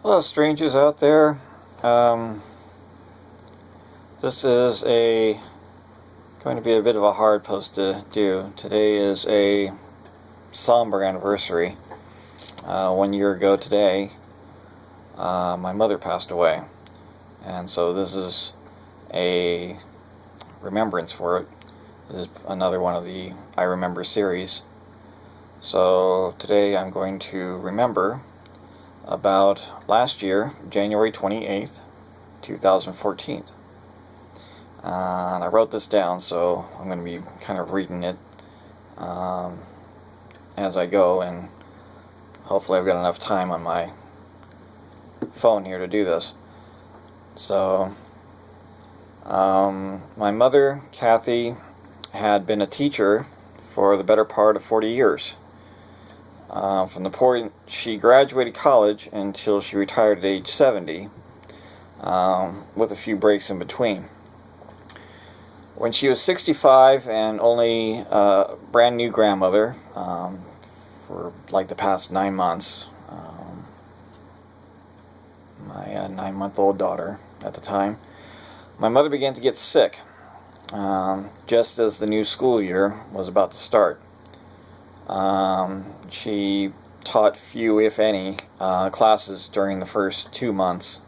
Hello, strangers out there. Um, this is going to be a bit of a hard post to do. Today is a somber anniversary. 1 year ago today, my mother passed away, and so this is a remembrance for it. This is another one of the I Remember series. So today I'm going to remember about last year, January 28th, 2014. And I wrote this down, so I'm going to be kind of reading it as I go, and hopefully I've got enough time on my phone here to do this. So, my mother, Kathy, had been a teacher for the better part of 40 years. From the point she graduated college until she retired at age 70, with a few breaks in between. When she was 65 and only a brand new grandmother for like the past 9 months, my 9-month-old daughter at the time, my mother began to get sick just as the new school year was about to start. She taught few, if any, classes during the first 2 months.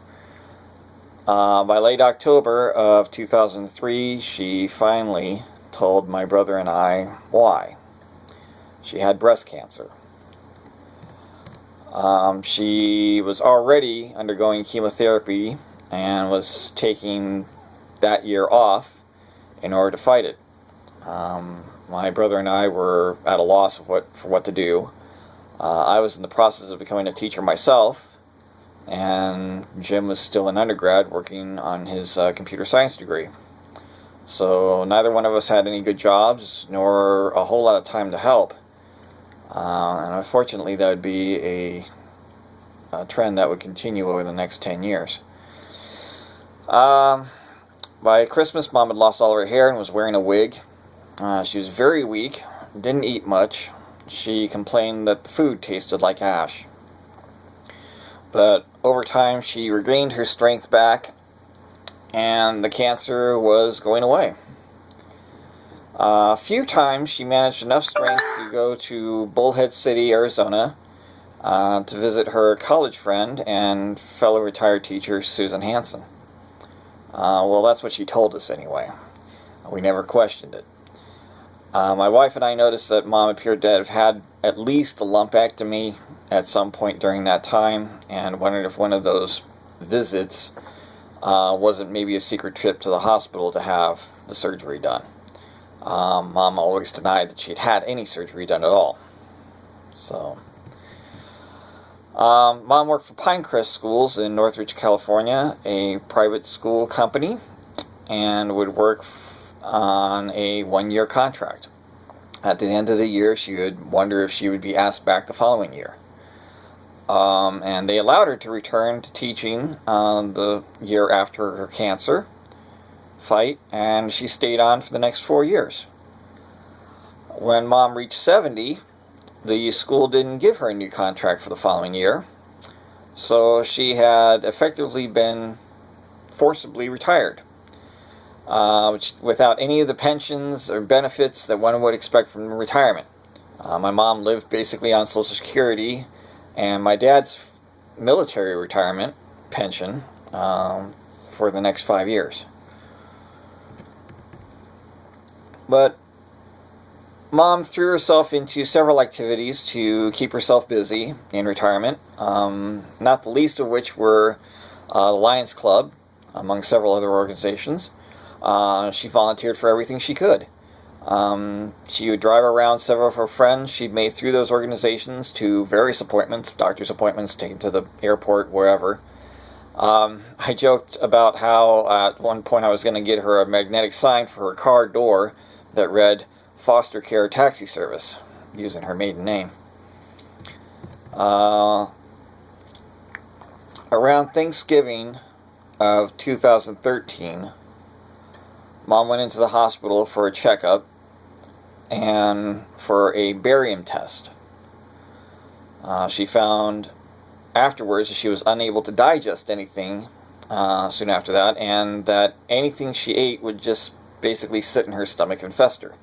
By late October of 2003, she finally told my brother and I why. She had breast cancer. She was already undergoing chemotherapy and was taking that year off in order to fight it. My brother and I were at a loss for what to do. I was in the process of becoming a teacher myself, and Jim was still an undergrad working on his computer science degree. So neither one of us had any good jobs, nor a whole lot of time to help. And unfortunately, that would be a trend that would continue over the next 10 years. By Christmas, Mom had lost all her hair and was wearing a wig. She was very weak, didn't eat much. She complained that the food tasted like ash. But over time, she regained her strength back, and the cancer was going away. A few times, she managed enough strength to go to Bullhead City, Arizona, to visit her college friend and fellow retired teacher, Susan Hansen. Well, that's what she told us anyway. We never questioned it. My wife and I noticed that Mom appeared to have had at least a lumpectomy at some point during that time, and wondered if one of those visits wasn't maybe a secret trip to the hospital to have the surgery done. Mom always denied that she'd had any surgery done at all. So, Mom worked for Pinecrest Schools in Northridge, California, a private school company, and would work on a 1-year contract. At the end of the year, she would wonder if she would be asked back the following year. And they allowed her to return to teaching the year after her cancer fight, and she stayed on for the next 4 years. When Mom reached 70, the school didn't give her a new contract for the following year, so she had effectively been forcibly retired. Without any of the pensions or benefits that one would expect from retirement. My mom lived basically on Social Security and my dad's military retirement pension for the next 5 years. But Mom threw herself into several activities to keep herself busy in retirement, not the least of which were the Lions Club, among several other organizations. She volunteered for everything she could. She would drive around several of her friends she'd made through those organizations to various appointments, doctor's appointments, take them to the airport, wherever. I joked about how at one point I was going to get her a magnetic sign for her car door that read Foster Care Taxi Service, using her maiden name. Around Thanksgiving of 2013, Mom went into the hospital for a checkup and for a barium test. She found afterwards she was unable to digest anything soon after that, and that anything she ate would just basically sit in her stomach and fester.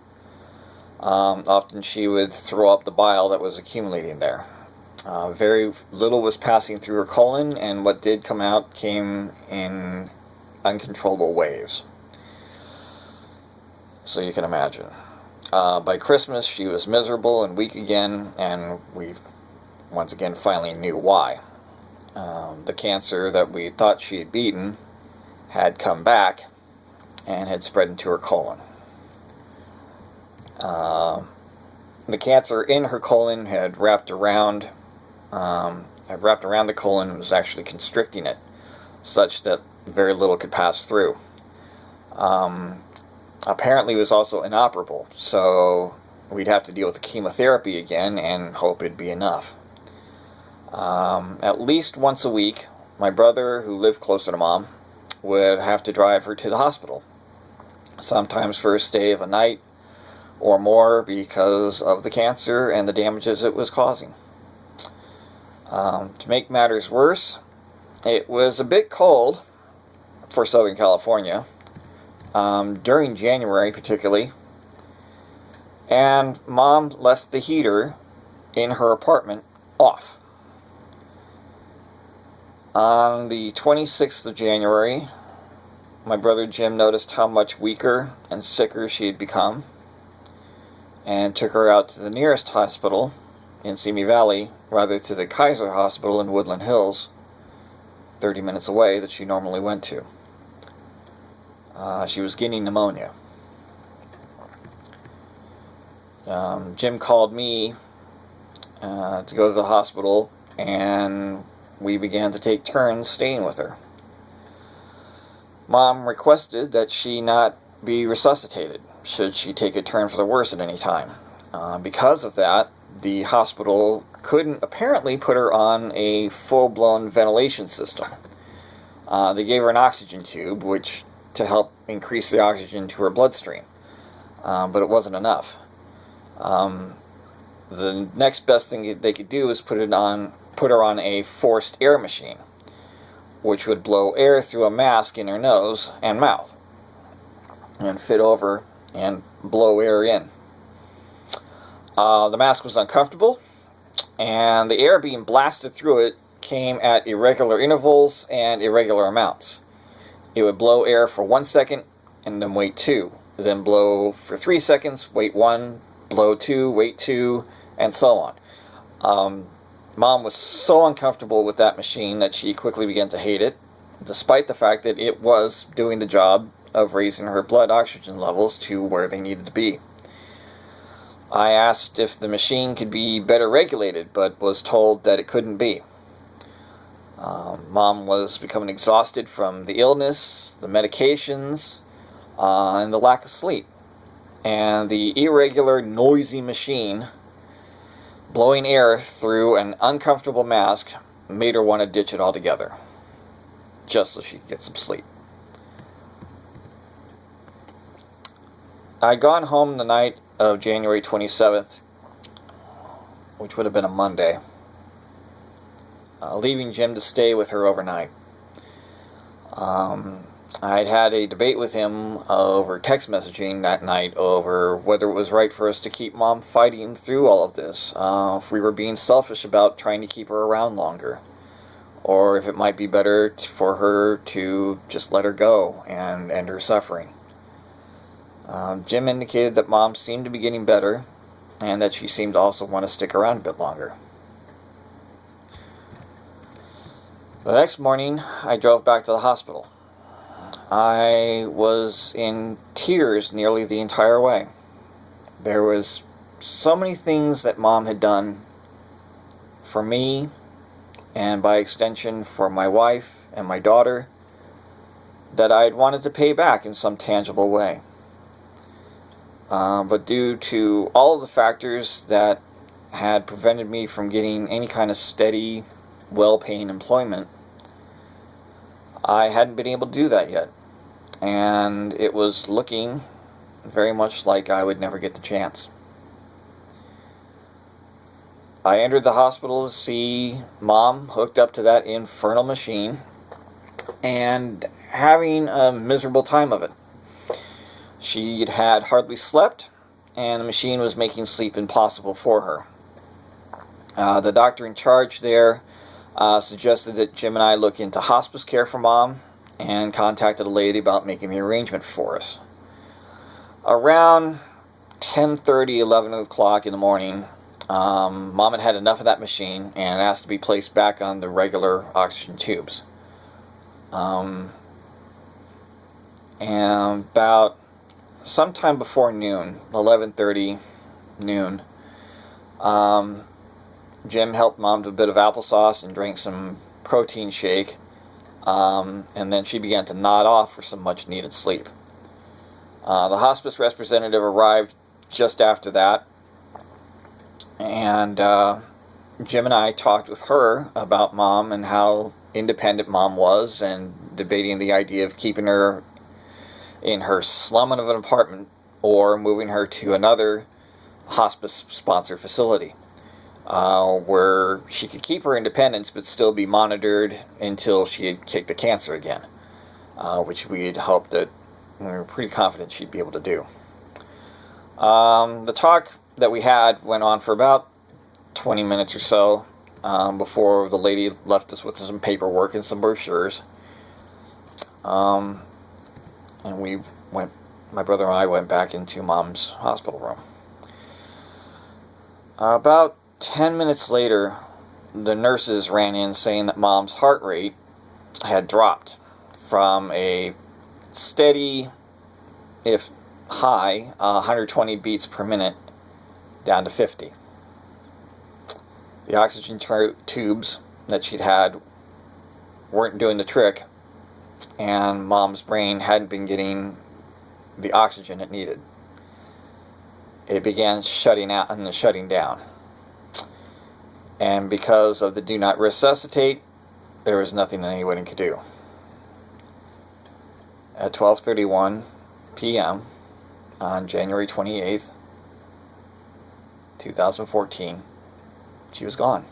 Often she would throw up the bile that was accumulating there. Very little was passing through her colon, and what did come out came in uncontrollable waves. So you can imagine. By Christmas, she was miserable and weak again, and we once again finally knew why. The cancer that we thought she had beaten had come back and had spread into her colon. The cancer in her colon had wrapped around the colon and was actually constricting it, such that very little could pass through. Apparently it was also inoperable, so we'd have to deal with the chemotherapy again and hope it'd be enough. At least once a week, my brother, who lived closer to Mom, would have to drive her to the hospital, sometimes for a stay of a night or more because of the cancer and the damages it was causing. To make matters worse, it was a bit cold for Southern California, during January particularly, and Mom left the heater in her apartment off. On the 26th of January, my brother Jim noticed how much weaker and sicker she had become and took her out to the nearest hospital in Simi Valley, rather to the Kaiser Hospital in Woodland Hills, 30 minutes away, that she normally went to. She was getting pneumonia. Jim called me to go to the hospital, and we began to take turns staying with her. Mom requested that she not be resuscitated should she take a turn for the worse at any time. Because of that, the hospital couldn't apparently put her on a full-blown ventilation system. They gave her an oxygen tube, which to help increase the oxygen to her bloodstream, but it wasn't enough. The next best thing they could do is put her on a forced air machine, which would blow air through a mask in her nose and mouth and fit over and blow air in. The mask was uncomfortable, and the air being blasted through it came at irregular intervals and irregular amounts. It would blow air for 1 second and then wait 2, then blow for 3 seconds, wait 1, blow 2, wait 2, and so on. Mom was so uncomfortable with that machine that she quickly began to hate it, despite the fact that it was doing the job of raising her blood oxygen levels to where they needed to be. I asked if the machine could be better regulated, but was told that it couldn't be. Mom was becoming exhausted from the illness, the medications, and the lack of sleep. And the irregular, noisy machine blowing air through an uncomfortable mask made her want to ditch it altogether, just so she could get some sleep. I'd gone home the night of January 27th, which would have been a Monday, leaving Jim to stay with her overnight. I'd had a debate with him over text messaging that night over whether it was right for us to keep Mom fighting through all of this, if we were being selfish about trying to keep her around longer, or if it might be better for her to just let her go and end her suffering. Jim indicated that Mom seemed to be getting better, and that she seemed to also want to stick around a bit longer. The next morning, I drove back to the hospital. I was in tears nearly the entire way. There was so many things that Mom had done for me, and by extension for my wife and my daughter, that I'd wanted to pay back in some tangible way. But due to all of the factors that had prevented me from getting any kind of steady, well-paying employment, I hadn't been able to do that yet. And it was looking very much like I would never get the chance. I entered the hospital to see Mom hooked up to that infernal machine and having a miserable time of it. She'd had hardly slept, and the machine was making sleep impossible for her. The doctor in charge there suggested that Jim and I look into hospice care for Mom and contacted a lady about making the arrangement for us. Around 10:30, 11 o'clock in the morning, Mom had had enough of that machine and asked to be placed back on the regular oxygen tubes. And about sometime before noon, 11:30, noon, Jim helped Mom to a bit of applesauce and drank some protein shake, and then she began to nod off for some much needed sleep. The hospice representative arrived just after that, and Jim and I talked with her about Mom and how independent Mom was, and debating the idea of keeping her in her slum of an apartment or moving her to another hospice sponsor facility where she could keep her independence but still be monitored until she had kicked the cancer again, which we had hoped that we were pretty confident she'd be able to do. The talk that we had went on for about 20 minutes or so before the lady left us with some paperwork and some brochures. And my brother and I went back into Mom's hospital room. About 10 minutes later, the nurses ran in saying that Mom's heart rate had dropped from a steady, if high, 120 beats per minute down to 50. The oxygen tubes that she'd had weren't doing the trick, and Mom's brain hadn't been getting the oxygen it needed. It began shutting out and shutting down. And because of the do not resuscitate, there was nothing anyone could do. At 12:31 p.m. on January 28th, 2014, she was gone.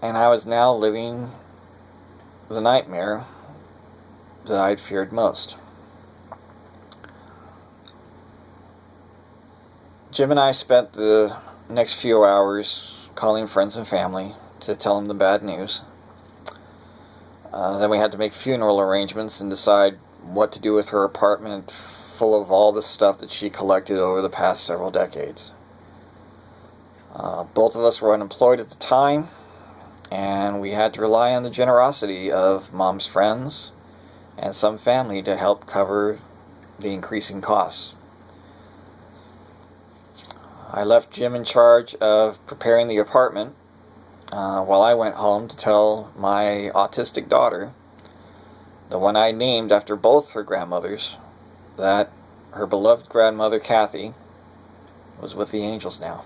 And I was now living the nightmare that I'd feared most. Jim and I spent the next few hours calling friends and family to tell them the bad news. Then we had to make funeral arrangements and decide what to do with her apartment full of all the stuff that she collected over the past several decades. Both of us were unemployed at the time, and we had to rely on the generosity of Mom's friends and some family to help cover the increasing costs. I left Jim in charge of preparing the apartment while I went home to tell my autistic daughter, the one I named after both her grandmothers, that her beloved grandmother Kathy was with the angels now.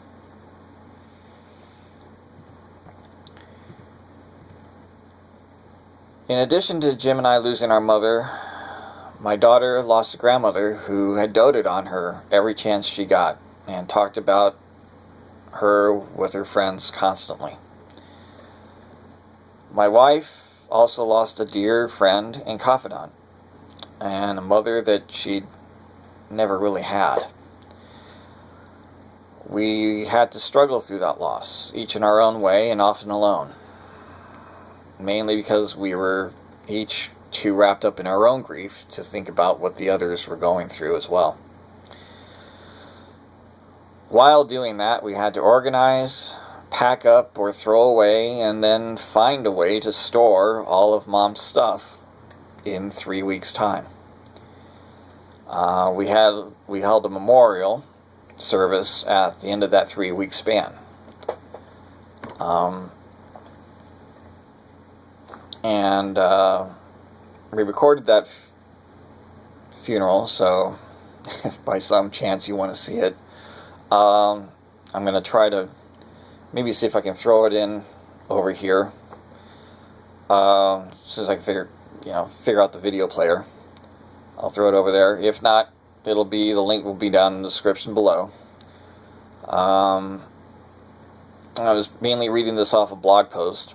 In addition to Jim and I losing our mother, my daughter lost a grandmother who had doted on her every chance she got and talked about her with her friends constantly. My wife also lost a dear friend and confidant, and a mother that she'd never really had. We had to struggle through that loss, each in our own way and often alone. Mainly because we were each too wrapped up in our own grief to think about what the others were going through as well. While doing that, we had to organize, pack up or throw away, and then find a way to store all of Mom's stuff in 3 weeks' time. We held a memorial service at the end of that 3-week span. We recorded that funeral, so if by some chance you want to see it, I'm going to try to maybe see if I can throw it in over here as soon as I can figure out the video player. I'll throw it over there. If not, the link will be down in the description below. I was mainly reading this off a blog post.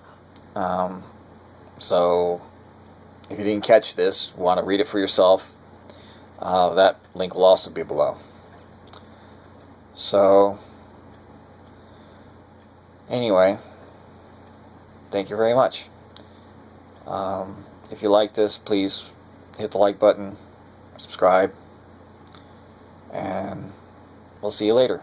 So if you didn't catch this, want to read it for yourself, that link will also be below. So anyway, thank you very much. If you like this, please hit the like button, subscribe, and we'll see you later.